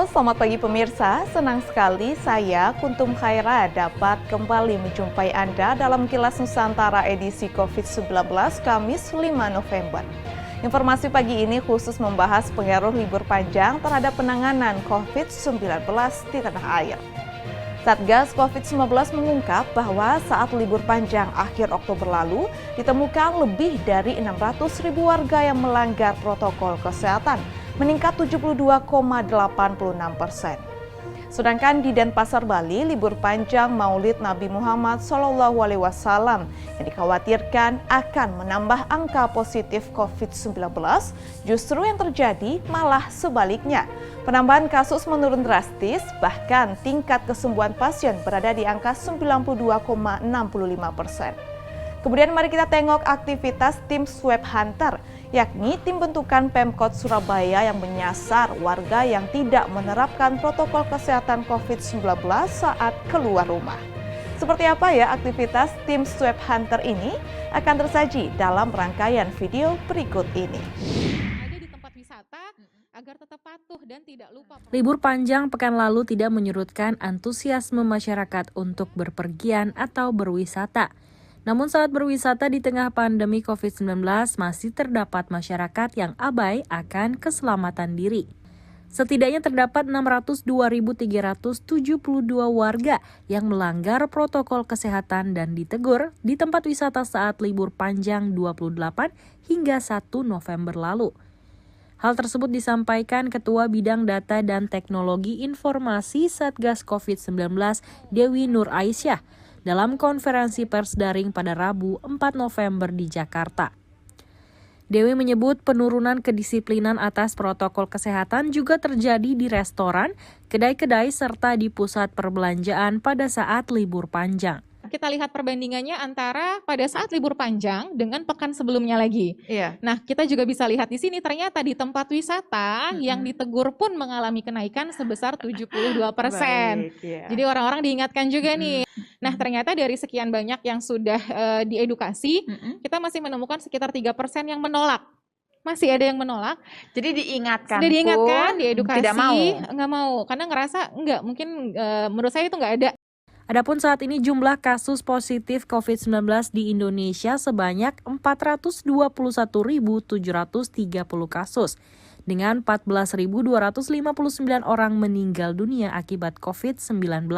selamat pagi pemirsa. Senang sekali saya, Kuntum Khaira, dapat kembali menjumpai Anda dalam Kilas Nusantara edisi COVID-19 Kamis 5 November. Informasi pagi ini khusus membahas pengaruh libur panjang terhadap penanganan COVID-19 di tanah air. Satgas COVID-19 mengungkap bahwa saat libur panjang akhir Oktober lalu, ditemukan lebih dari 600.000 warga yang melanggar protokol kesehatan, meningkat 72,86%. Sedangkan di Denpasar, Bali, libur panjang Maulid Nabi Muhammad SAW yang dikhawatirkan akan menambah angka positif COVID-19, justru yang terjadi malah sebaliknya. Penambahan kasus menurun drastis, bahkan tingkat kesembuhan pasien berada di angka 92,65%. Kemudian mari kita tengok aktivitas tim swab hunter, yakni tim bentukan Pemkot Surabaya yang menyasar warga yang tidak menerapkan protokol kesehatan COVID-19 saat keluar rumah. Seperti apa ya aktivitas tim swab hunter ini? Akan tersaji dalam rangkaian video berikut ini. Ada di tempat wisata agar tetap patuh dan tidak lupa. Libur panjang pekan lalu tidak menyurutkan antusiasme masyarakat untuk berpergian atau berwisata. Namun saat berwisata di tengah pandemi COVID-19 masih terdapat masyarakat yang abai akan keselamatan diri. Setidaknya terdapat 602.372 warga yang melanggar protokol kesehatan dan ditegur di tempat wisata saat libur panjang 28 hingga 1 November lalu. Hal tersebut disampaikan Ketua Bidang Data dan Teknologi Informasi Satgas COVID-19 Dewi Nur Aisyah dalam konferensi pers daring pada Rabu 4 November di Jakarta. Dewi menyebut penurunan kedisiplinan atas protokol kesehatan juga terjadi di restoran, kedai-kedai, serta di pusat perbelanjaan pada saat libur panjang. Kita lihat perbandingannya antara pada saat libur panjang dengan pekan sebelumnya lagi. Iya. Nah, kita juga bisa lihat di sini ternyata di tempat wisata yang ditegur pun mengalami kenaikan sebesar 72%. Baik, ya. Jadi orang-orang diingatkan juga nih. Nah, ternyata dari sekian banyak yang sudah diedukasi, kita masih menemukan sekitar 3% yang menolak. Masih ada yang menolak. Jadi diingatkan, Sudah diingatkan, diedukasi, tidak mau. nggak mau. Karena ngerasa enggak, mungkin menurut saya itu nggak ada. Adapun saat ini jumlah kasus positif COVID-19 di Indonesia sebanyak 421.730 kasus, dengan 14.259 orang meninggal dunia akibat COVID-19.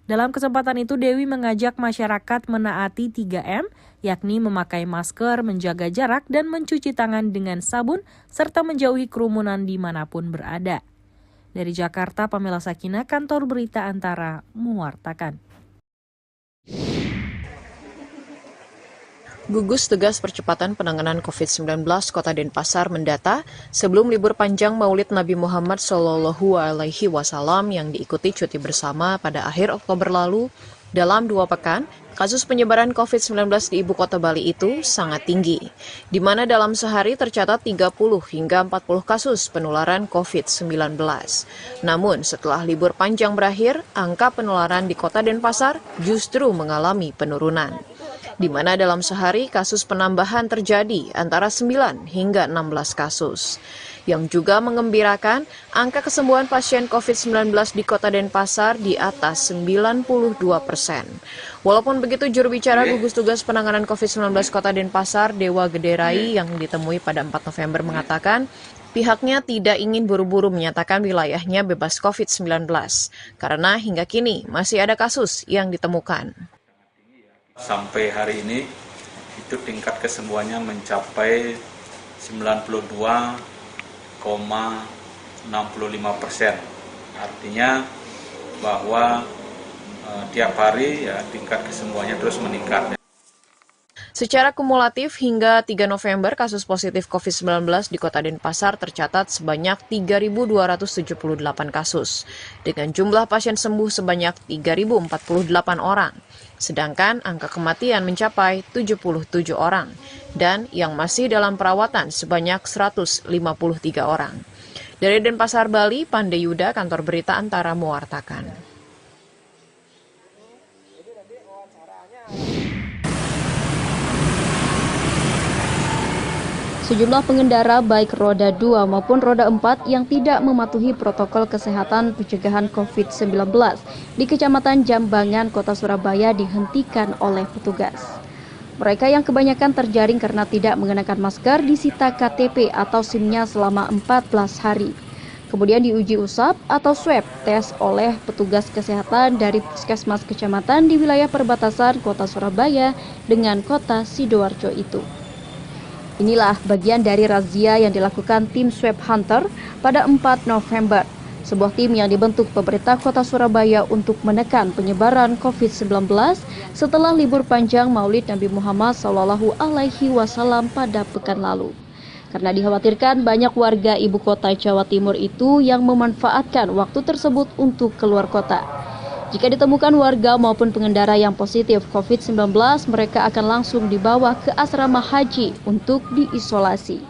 Dalam kesempatan itu, Dewi mengajak masyarakat menaati 3M, yakni memakai masker, menjaga jarak, dan mencuci tangan dengan sabun, serta menjauhi kerumunan dimanapun berada. Dari Jakarta, Pamela Sakina, Kantor Berita Antara, mewartakan. Gugus Tugas Percepatan Penanganan COVID-19 Kota Denpasar mendata sebelum libur panjang Maulid Nabi Muhammad SAW yang diikuti cuti bersama pada akhir Oktober lalu, dalam 2 pekan, kasus penyebaran COVID-19 di Ibu Kota Bali itu sangat tinggi, di mana dalam sehari tercatat 30 hingga 40 kasus penularan COVID-19. Namun setelah libur panjang berakhir, angka penularan di Kota Denpasar justru mengalami penurunan, di mana dalam sehari kasus penambahan terjadi antara 9 hingga 16 kasus. Yang juga mengembirakan, angka kesembuhan pasien COVID-19 di Kota Denpasar di atas 92%. Walaupun begitu, juru bicara Gugus Tugas Penanganan COVID-19 Kota Denpasar, Dewa Gederai, yang ditemui pada 4 November mengatakan, pihaknya tidak ingin buru-buru menyatakan wilayahnya bebas COVID-19, karena hingga kini masih ada kasus yang ditemukan. Sampai hari ini, itu tingkat kesembuhannya mencapai 92,65%. Artinya bahwa tiap hari ya tingkat kesembuhannya terus meningkat. Secara kumulatif hingga 3 November, kasus positif COVID-19 di Kota Denpasar tercatat sebanyak 3.278 kasus, dengan jumlah pasien sembuh sebanyak 3.048 orang. Sedangkan angka kematian mencapai 77 orang, dan yang masih dalam perawatan sebanyak 153 orang. Dari Denpasar, Bali, Pandeyuda, Kantor Berita Antara mewartakan. Sejumlah pengendara baik roda 2 maupun roda 4 yang tidak mematuhi protokol kesehatan pencegahan COVID-19 di Kecamatan Jambangan, Kota Surabaya dihentikan oleh petugas. Mereka yang kebanyakan terjaring karena tidak mengenakan masker disita KTP atau SIM-nya selama 14 hari. Kemudian diuji usap atau swab tes oleh petugas kesehatan dari Puskesmas Kecamatan di wilayah perbatasan Kota Surabaya dengan Kota Sidoarjo itu. Inilah bagian dari razia yang dilakukan tim Swab Hunter pada 4 November. Sebuah tim yang dibentuk pemerintah Kota Surabaya untuk menekan penyebaran COVID-19 setelah libur panjang Maulid Nabi Muhammad SAW pada pekan lalu. Karena dikhawatirkan banyak warga ibu kota Jawa Timur itu yang memanfaatkan waktu tersebut untuk keluar kota. Jika ditemukan warga maupun pengendara yang positif COVID-19, mereka akan langsung dibawa ke asrama haji untuk diisolasi.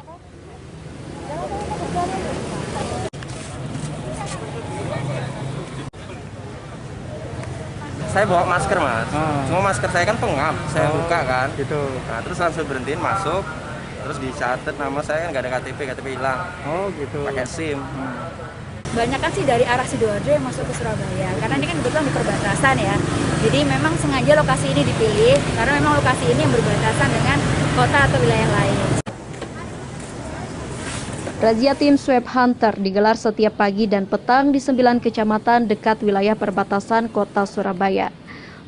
Saya bawa masker, Mas. Cuma masker saya kan pengap, saya buka kan. Gitu. Nah, terus langsung berhentiin masuk, terus dicatat nama saya kan nggak ada KTP hilang. Oh gitu. Pakai SIM. Banyak kan sih dari arah Sidoarjo yang masuk ke Surabaya, karena ini kan kebetulan di perbatasan ya. Jadi memang sengaja lokasi ini dipilih, karena memang lokasi ini yang berbatasan dengan kota atau wilayah lain. Razia tim Swab Hunter digelar setiap pagi dan petang di 9 kecamatan dekat wilayah perbatasan Kota Surabaya.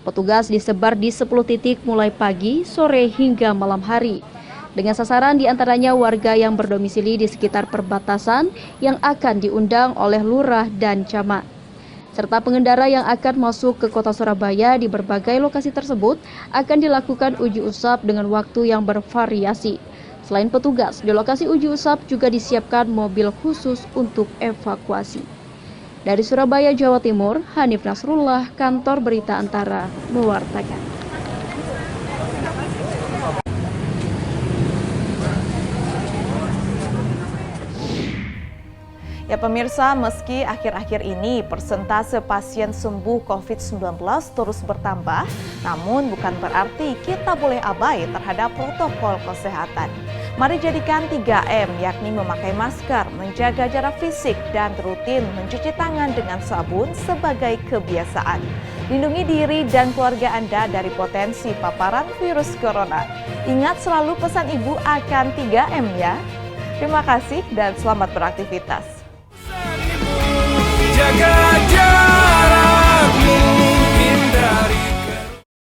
Petugas disebar di 10 titik mulai pagi, sore hingga malam hari. Dengan sasaran diantaranya warga yang berdomisili di sekitar perbatasan yang akan diundang oleh lurah dan camat. Serta pengendara yang akan masuk ke Kota Surabaya di berbagai lokasi tersebut akan dilakukan uji usap dengan waktu yang bervariasi. Selain petugas, di lokasi uji usap juga disiapkan mobil khusus untuk evakuasi. Dari Surabaya, Jawa Timur, Hanif Nasrullah, Kantor Berita Antara, mewartakan. Ya pemirsa, meski akhir-akhir ini persentase pasien sembuh COVID-19 terus bertambah, namun bukan berarti kita boleh abai terhadap protokol kesehatan. Mari jadikan 3M, yakni memakai masker, menjaga jarak fisik, dan rutin mencuci tangan dengan sabun sebagai kebiasaan. Lindungi diri dan keluarga Anda dari potensi paparan virus corona. Ingat selalu pesan Ibu akan 3M ya. Terima kasih dan selamat beraktivitas.